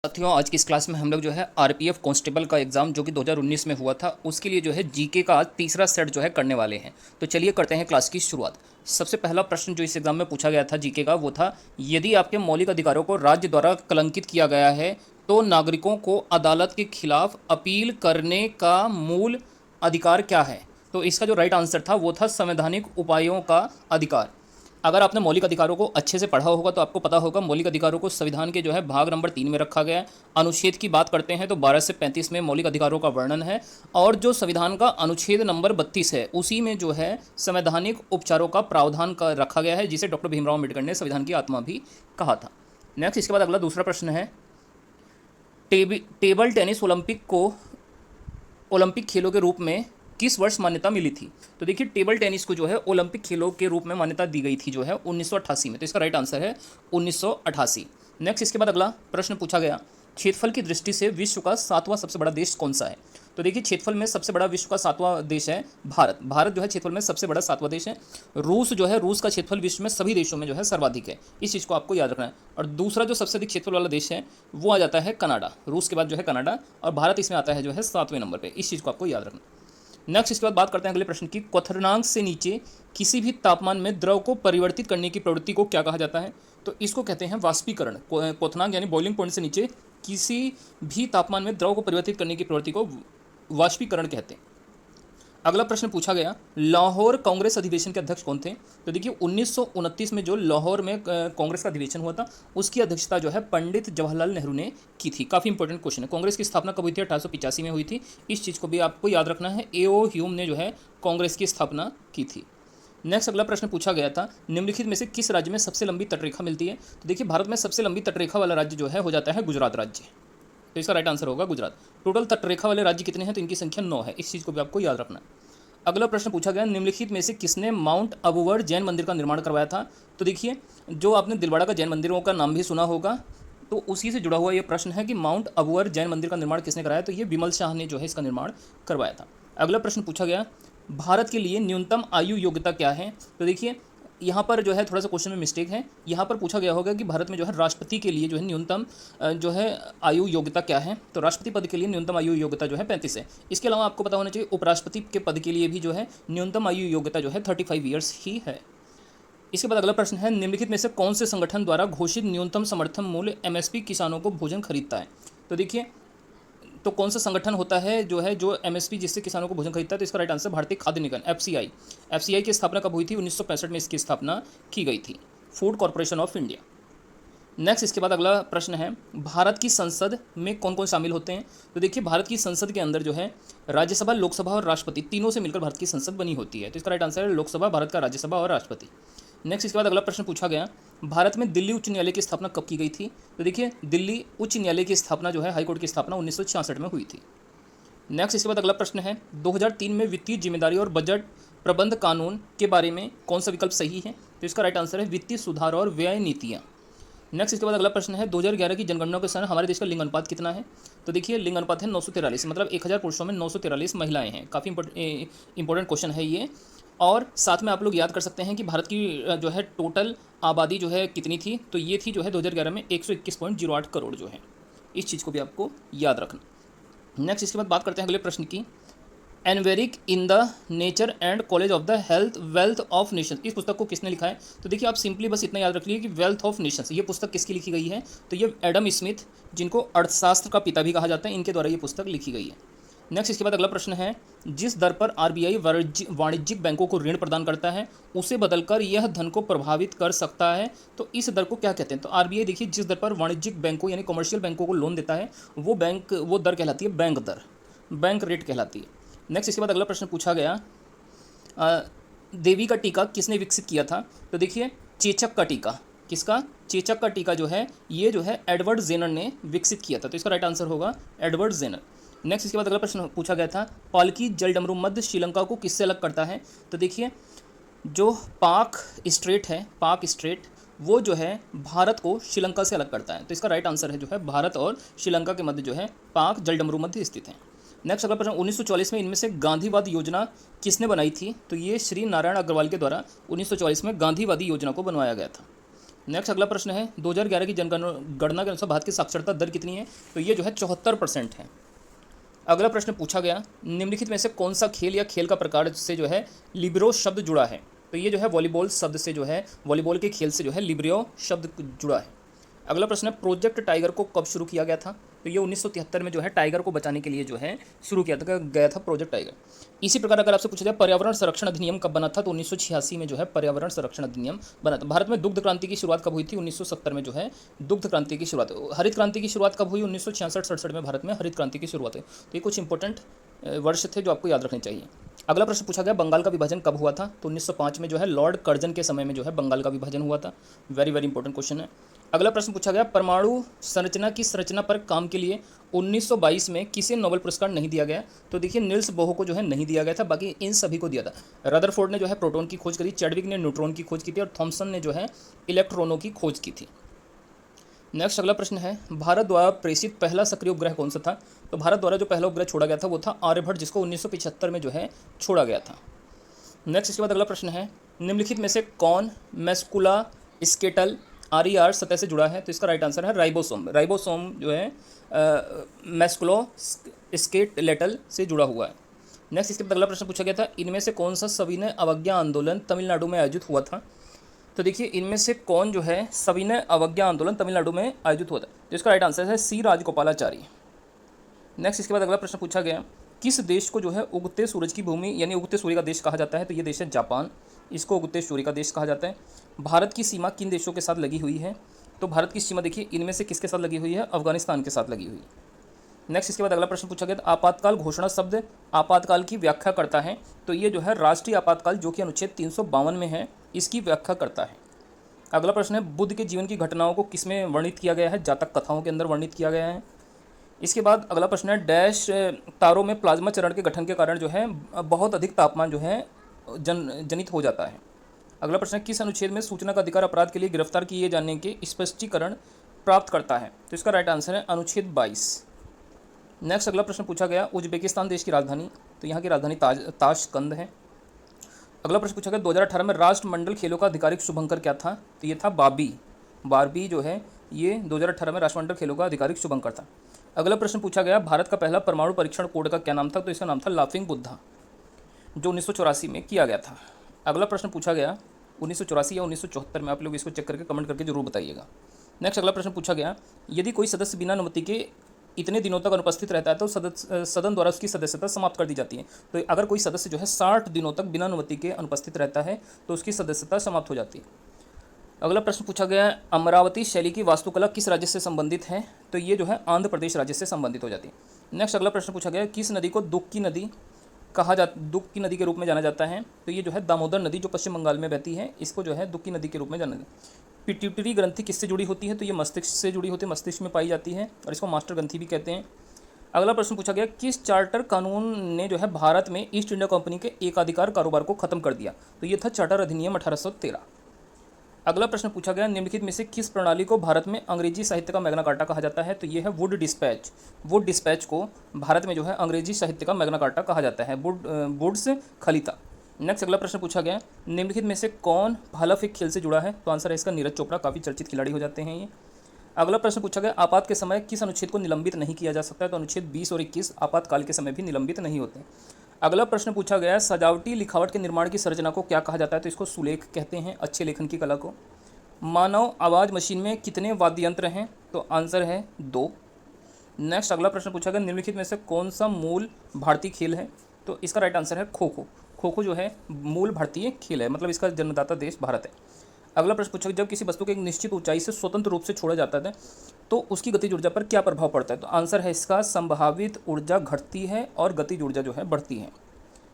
साथियों, आज की इस क्लास में हम लोग जो है आरपीएफ कांस्टेबल का एग्ज़ाम जो कि 2019 में हुआ था उसके लिए जो है जीके का आज तीसरा सेट जो है करने वाले हैं। तो चलिए करते हैं क्लास की शुरुआत। सबसे पहला प्रश्न जो इस एग्ज़ाम में पूछा गया था जीके का वो था, यदि आपके मौलिक अधिकारों को राज्य द्वारा कलंकित किया गया है तो नागरिकों को अदालत के खिलाफ अपील करने का मूल अधिकार क्या है। तो इसका जो राइट आंसर था वो था संवैधानिक उपायों का अधिकार। अगर आपने मौलिक अधिकारों को अच्छे से पढ़ा होगा तो आपको पता होगा मौलिक अधिकारों को संविधान के जो है भाग नंबर 3 में रखा गया है। अनुच्छेद की बात करते हैं तो 12 से 35 में मौलिक अधिकारों का वर्णन है, और जो संविधान का अनुच्छेद नंबर 32 है उसी में जो है संवैधानिक उपचारों का प्रावधान का रखा गया है, जिसे डॉक्टर भीमराव अम्बेडकर ने संविधान की आत्मा भी कहा था। नेक्स्ट, इसके बाद अगला दूसरा प्रश्न है, टेबल टेनिस ओलंपिक खेलों के रूप में किस वर्ष मान्यता मिली थी। तो देखिए, टेबल टेनिस को जो है ओलंपिक खेलों के रूप में मान्यता दी गई थी जो है 1988 में। तो इसका राइट आंसर है 1988। नेक्स्ट, इसके बाद अगला प्रश्न पूछा गया, क्षेत्रफल की दृष्टि से विश्व का 7वां सबसे बड़ा देश कौन सा है। तो देखिए, क्षेत्रफल में सबसे बड़ा विश्व का 7वां देश है भारत। भारत जो है क्षेत्रफल में सबसे बड़ा 7वां देश है। रूस जो है, रूस का क्षेत्रफल विश्व में सभी देशों में जो है सर्वाधिक है। इस चीज़ को आपको याद रखना है। और दूसरा जो सबसे अधिक क्षेत्रफल वाला देश है वो आ जाता है कनाडा। रूस के बाद जो है कनाडा, और भारत इसमें आता है जो है 7वें नंबर पर। इस चीज़ को आपको याद रखना। नेक्स्ट, इसके बाद बात करते हैं अगले प्रश्न की, क्वथनांक से नीचे किसी भी तापमान में द्रव को परिवर्तित करने की प्रवृत्ति को क्या कहा जाता है। तो इसको कहते हैं वाष्पीकरण। क्वथनांक यानी बॉइलिंग पॉइंट से नीचे किसी भी तापमान में द्रव को परिवर्तित करने की प्रवृत्ति को वाष्पीकरण कहते हैं। अगला प्रश्न पूछा गया, लाहौर कांग्रेस अधिवेशन के अध्यक्ष कौन थे। तो देखिए, 1929 में जो लाहौर में कांग्रेस का अधिवेशन हुआ था उसकी अध्यक्षता जो है पंडित जवाहरलाल नेहरू ने की थी। काफ़ी इंपॉर्टेंट क्वेश्चन है। कांग्रेस की स्थापना कब हुई थी? 1885 में हुई थी। इस चीज़ को भी आपको याद रखना है। ए.ओ. ह्यूम ने जो है कांग्रेस की स्थापना की थी। नेक्स्ट, अगला प्रश्न पूछा गया था, निम्नलिखित में से किस राज्य में सबसे लंबी तटरेखा मिलती है। तो देखिए, भारत में सबसे लंबी तटरेखा वाला राज्य जो है हो जाता है गुजरात राज्य। तो इसका राइट आंसर होगा गुजरात। टोटल तटरेखा वाले राज्य कितने हैं? तो इनकी संख्या 9 है। इस चीज़ को भी आपको याद रखना है। अगला प्रश्न पूछा गया, निम्नलिखित में से किसने माउंट अबूवर जैन मंदिर का निर्माण करवाया था। तो देखिए, जो आपने दिलवाड़ा का जैन मंदिरों का नाम भी सुना होगा, तो उसी से जुड़ा हुआ ये प्रश्न है कि माउंट अबूवर जैन मंदिर का निर्माण किसने कराया। तो ये विमल शाह ने जो है इसका निर्माण करवाया था। अगला प्रश्न पूछा गया, भारत के लिए न्यूनतम आयु योग्यता क्या है। तो देखिए, यहाँ पर जो है थोड़ा सा क्वेश्चन में मिस्टेक है। यहाँ पर पूछा गया होगा कि भारत में जो है राष्ट्रपति के लिए जो है न्यूनतम जो है आयु योग्यता क्या है। तो राष्ट्रपति पद के लिए न्यूनतम आयु योग्यता जो है 35 है। इसके अलावा आपको पता होना चाहिए उपराष्ट्रपति के पद के लिए भी जो है न्यूनतम आयु योग्यता जो है 35 ईयर्स ही है। इसके बाद अगला प्रश्न है, निम्नलिखित में से कौन से संगठन द्वारा घोषित न्यूनतम समर्थन मूल्य एमएसपी किसानों को भोजन खरीदता है। तो देखिए, तो कौन सा संगठन होता है जो एमएसपी जिससे किसानों को भोजन खरीदता है। तो इसका राइट आंसर भारतीय खाद्य निगम, एफसीआई की स्थापना कब हुई थी? 1965 में इसकी स्थापना की गई थी, food corporation of India. Next, इसके बाद अगला प्रश्न है, भारत की संसद में कौन कौन शामिल होते हैं। तो देखिए, भारत की संसद के अंदर जो है राज्यसभा, लोकसभा और राष्ट्रपति तीनों से मिलकर भारत की संसद बनी होती है। तो इसका राइट आंसर है लोकसभा, भारत का राज्यसभा और राष्ट्रपति। नेक्स्ट, इसके बाद अगला प्रश्न पूछा गया, भारत में दिल्ली उच्च न्यायालय की स्थापना कब की गई थी। तो देखिए, दिल्ली उच्च न्यायालय की स्थापना जो है हाईकोर्ट की स्थापना 1966 में हुई थी। नेक्स्ट, इसके बाद अगला प्रश्न है, 2003 में वित्तीय जिम्मेदारी और बजट प्रबंध कानून के बारे में कौन सा विकल्प सही है। तो इसका राइट आंसर है वित्तीय सुधार और व्यय नीतियाँ। नेक्स्ट, इसके बाद अगला प्रश्न है, 2011 की जनगणना के समय हमारे देश का लिंग अनुपात कितना है। तो देखिए, लिंग अनुपात है 943, मतलब 1000 पुरुषों में 943 महिलाएं हैं। काफ़ी इंपॉर्टेंट क्वेश्चन है ये। और साथ में आप लोग याद कर सकते हैं कि भारत की जो है टोटल आबादी जो है कितनी थी। तो ये थी जो है 2011 में 121.08 करोड़ जो है। इस चीज़ को भी आपको याद रखना। नेक्स्ट, इसके बाद बात करते हैं अगले प्रश्न की, एनवेरिक in the nature and college of the health wealth of nations, इस पुस्तक को किसने लिखा है। तो देखिए, आप सिंपली बस इतना याद रख लीजिए कि वेल्थ ऑफ नेशंस ये पुस्तक किसकी लिखी गई है। तो ये एडम स्मिथ, जिनको अर्थशास्त्र का पिता भी कहा जाता है, इनके द्वारा ये पुस्तक लिखी गई है। नेक्स्ट, इसके बाद अगला प्रश्न है, जिस दर पर आरबीआई वाणिज्यिक बैंकों को ऋण प्रदान करता है उसे बदलकर यह धन को प्रभावित कर सकता है। तो इस दर को क्या कहते हैं। तो आरबीआई देखिए, जिस दर पर वाणिज्यिक बैंकों यानी कमर्शियल बैंकों को लोन देता है वो दर कहलाती है बैंक दर, बैंक रेट कहलाती है। नेक्स्ट, इसके बाद अगला प्रश्न पूछा गया, देवी का टीका किसने विकसित किया था। तो देखिए, चेचक का टीका, किसका? चेचक का टीका जो है ये जो है एडवर्ड जेनर ने विकसित किया था। तो इसका राइट आंसर होगा एडवर्ड जेनर। नेक्स्ट, इसके बाद अगला प्रश्न पूछा गया था, पालकी जलडमरू मध्य श्रीलंका को किससे अलग करता है। तो देखिए, जो पाक स्ट्रेट है, पाक स्ट्रेट, वो जो है भारत को श्रीलंका से अलग करता है। तो इसका राइट आंसर है जो है भारत और श्रीलंका के मध्य जो है पाक जलडमरू मध्य स्थित है। नेक्स्ट, अगला प्रश्न, 1944 में इनमें से गांधीवादी योजना किसने बनाई थी। तो ये श्री नारायण अग्रवाल के द्वारा 1944 में गांधीवादी योजना को बनवाया गया था। नेक्स्ट अगला प्रश्न है 2011 की जनगणना के अनुसार भारत की साक्षरता दर कितनी है? तो ये जो है 74% है। अगला प्रश्न पूछा गया निम्नलिखित में से कौन सा खेल या खेल का प्रकार से जो है लिब्रो शब्द जुड़ा है? तो ये जो है वॉलीबॉल शब्द से जो है वॉलीबॉल के खेल से जो है लिब्रो शब्द जुड़ा है। अगला प्रश्न है प्रोजेक्ट टाइगर को कब शुरू किया गया था? तो ये 1973 में जो है टाइगर को बचाने के लिए जो है शुरू किया गया था प्रोजेक्ट टाइगर। इसी प्रकार अगर आपसे पूछा जाए पर्यावरण संरक्षण अधिनियम कब बना था? तो 1986 में जो है पर्यावरण संरक्षण अधिनियम बना था। भारत में दुग्ध क्रांति की शुरुआत कब हुई थी? 1970 में जो है दुग्ध क्रांति की शुरुआत। हरित क्रांति की शुरुआत कब हुई? 1966-67 में भारत में हरित क्रांति की शुरुआत है। तो ये कुछ इंपॉर्टेंट वर्ष थे जो आपको याद रखने चाहिए। अगला प्रश्न पूछा गया बंगाल का विभाजन कब हुआ था? तो 1905 में जो है लॉर्ड कर्जन के समय में जो है बंगाल का विभाजन हुआ था। वेरी वेरी इंपॉर्टेंट क्वेश्चन है। अगला प्रश्न पूछा गया परमाणु संरचना की संरचना पर काम के लिए 1922 में किसे नोबेल पुरस्कार नहीं दिया गया? तो देखिए निल्स बोह को जो है नहीं दिया गया था, बाकी इन सभी को दिया था। रदरफोर्ड ने जो है प्रोटॉन की खोज करी, चैडविक ने न्यूट्रॉन की खोज की थी और थॉमसन ने जो है इलेक्ट्रॉनों की खोज की थी। नेक्स्ट अगला प्रश्न है भारत द्वारा प्रेषित पहला सक्रिय उपग्रह कौन सा था? तो भारत द्वारा जो पहला उपग्रह छोड़ा गया था वो था आर्यभट्ट, जिसको 1975 में जो है छोड़ा गया था। नेक्स्ट इसके बाद अगला प्रश्न है निम्नलिखित में से कौन मैस्कुला स्केटल RER सतह से जुड़ा है? तो इसका राइट आंसर है राइबोसोम। राइबोसोम जो है मैस्कुलो स्केलेटल से जुड़ा हुआ है। नेक्स्ट इसके बाद अगला प्रश्न पूछा गया था इनमें से कौन सा सविनय अवज्ञा आंदोलन तमिलनाडु में आयोजित हुआ था? तो देखिए इनमें से कौन जो है सविनय अवज्ञा आंदोलन तमिलनाडु में आयोजित हुआ था? तो इसका राइट आंसर है C राजगोपालाचारी। नेक्स्ट इसके बाद अगला प्रश्न पूछा गया किस देश को जो है उगते सूरज की भूमि यानी उगते सूर्य का देश कहा जाता है? तो ये देश है जापान, इसको उगते सूर्य का देश कहा जाता है। भारत की सीमा किन देशों के साथ लगी हुई है? तो भारत की सीमा देखिए इनमें से किसके साथ लगी हुई है? अफगानिस्तान के साथ लगी हुई है। नेक्स्ट इसके बाद अगला प्रश्न पूछा गया आपातकाल घोषणा शब्द आपातकाल की व्याख्या करता है? तो ये जो है राष्ट्रीय आपातकाल जो कि अनुच्छेद 352 में है इसकी व्याख्या करता है। अगला प्रश्न है बुद्ध के जीवन की घटनाओं को किसमें वर्णित किया गया है? जातक कथाओं के अंदर वर्णित किया गया है। इसके बाद अगला प्रश्न है डैश तारों में प्लाज्मा चरण के गठन के कारण जो है बहुत अधिक तापमान जो है जनित हो जाता है। अगला प्रश्न है किस अनुच्छेद में सूचना का अधिकार अपराध के लिए गिरफ्तार किए जाने के स्पष्टीकरण प्राप्त करता है? तो इसका राइट आंसर है अनुच्छेद 22। नेक्स्ट अगला प्रश्न पूछा गया उज्बेकिस्तान देश की राजधानी? तो यहाँ की राजधानी ताशकंद है। अगला प्रश्न पूछा गया 2018 में राष्ट्रमंडल खेलों का आधिकारिक शुभंकर क्या था? तो ये था बारबी जो है ये 2018 में राष्ट्रमंडल खेलों का आधिकारिक शुभंकर था। अगला प्रश्न पूछा गया भारत का पहला परमाणु परीक्षण कोड का क्या नाम था? तो इसका नाम था लाफिंग बुद्धा, जो 1984 में किया गया था। अगला प्रश्न पूछा गया 1984 या 1974 में, आप लोग इसको चेक करके कमेंट करके जरूर बताइएगा। नेक्स्ट अगला प्रश्न पूछा गया यदि कोई सदस्य बिना अनुमति के इतने दिनों तक अनुपस्थित रहता है तो सदन द्वारा उसकी सदस्यता समाप्त कर दी जाती है। तो अगर कोई सदस्य जो है 60 दिनों तक बिना अनुमति के अनुपस्थित रहता है तो उसकी सदस्यता समाप्त हो जाती है। अगला प्रश्न पूछा गया अमरावती शैली की वास्तुकला किस राज्य से संबंधित है? तो ये जो है आंध्र प्रदेश राज्य से संबंधित हो जाती है। नेक्स्ट अगला प्रश्न पूछा गया किस नदी को दुख की नदी के रूप में जाना जाता है? तो ये जो है दामोदर नदी जो पश्चिम बंगाल में बहती है इसको जो है दुख की नदी के रूप में जाना जाता है। पिट्यूटरी ग्रंथि किससे जुड़ी होती है? तो ये मस्तिष्क से जुड़ी होती है, मस्तिष्क में पाई जाती है और इसको मास्टर ग्रंथि भी कहते हैं। अगला प्रश्न पूछा गया किस चार्टर कानून ने जो है भारत में ईस्ट इंडिया कंपनी के एकाधिकार कारोबार को खत्म कर दिया? तो ये था चार्टर अधिनियम 1813। अगला प्रश्न पूछा गया निम्नलिखित में से किस प्रणाली को भारत में अंग्रेजी साहित्य का मैग्ना कार्टा कहा जाता है? तो ये है वुड डिस्पैच को भारत में जो है अंग्रेजी साहित्य का मैग्ना कार्टा कहा जाता है, वुड्स खलीता। नेक्स्ट अगला प्रश्न पूछा गया निम्नलिखित में से कौन भाला फेंक खेल से जुड़ा है? तो आंसर है इसका नीरज चोपड़ा, काफ़ी चर्चित खिलाड़ी हो जाते हैं ये। अगला प्रश्न पूछा गया आपात के समय किस अनुच्छेद को निलंबित नहीं किया जा सकता है? तो अनुच्छेद 20 और 21 आपातकाल के समय भी निलंबित नहीं होते। अगला प्रश्न पूछा गया सजावटी लिखावट के निर्माण की संरचना को क्या कहा जाता है? तो इसको सुलेख कहते हैं, अच्छे लेखन की कला को। मानव आवाज़ मशीन में कितने वाद्य यंत्र हैं? तो आंसर है 2। नेक्स्ट अगला प्रश्न पूछा गया निम्नलिखित में से कौन सा मूल भारतीय खेल है? तो इसका राइट आंसर है खो खो। खो खो जो है मूल भारतीय खेल है, मतलब इसका जन्मदाता देश भारत है। अगला प्रश्न पूछा जब किसी वस्तु को एक निश्चित ऊंचाई से स्वतंत्र रूप से छोड़ा जाता है तो उसकी गतिज ऊर्जा पर क्या प्रभाव पड़ता है? तो आंसर है इसका संभावित ऊर्जा घटती है और गतिज ऊर्जा जो है बढ़ती है।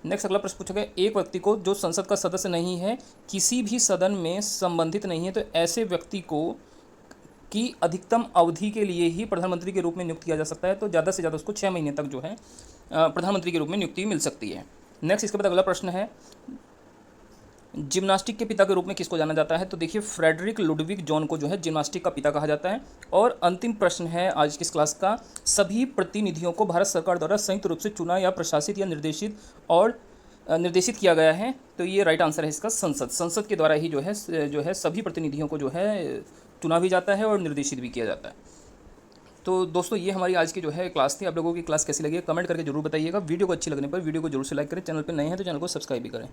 नेक्स्ट अगला प्रश्न पूछा गया एक व्यक्ति को जो संसद का सदस्य नहीं है, किसी भी सदन में संबंधित नहीं है, तो ऐसे व्यक्ति को की अधिकतम अवधि के लिए ही प्रधानमंत्री के रूप में नियुक्त किया जा सकता है। तो ज़्यादा से ज़्यादा उसको 6 महीने तक जो है प्रधानमंत्री के रूप में नियुक्ति मिल सकती है। नेक्स्ट इसके बाद अगला प्रश्न है जिम्नास्टिक के पिता के रूप में किसको जाना जाता है? तो देखिए फ्रेडरिक लुडविग जॉन को जो है जिम्नास्टिक का पिता कहा जाता है। और अंतिम प्रश्न है आज की इस क्लास का सभी प्रतिनिधियों को भारत सरकार द्वारा संयुक्त रूप से चुना या प्रशासित या निर्देशित और निर्देशित किया गया है? तो ये राइट आंसर है इसका संसद। संसद के द्वारा ही जो है सभी प्रतिनिधियों को जो है चुना भी जाता है और निर्देशित भी किया जाता है। तो दोस्तों ये हमारी आज की जो है क्लास थी। आप लोगों की क्लास कैसी लगी कमेंट करके जरूर बताइएगा। वीडियो को अच्छी लगने पर वीडियो को जरूर से लाइक करें। चैनल पर नए हैं तो चैनल को सब्सक्राइब भी करें।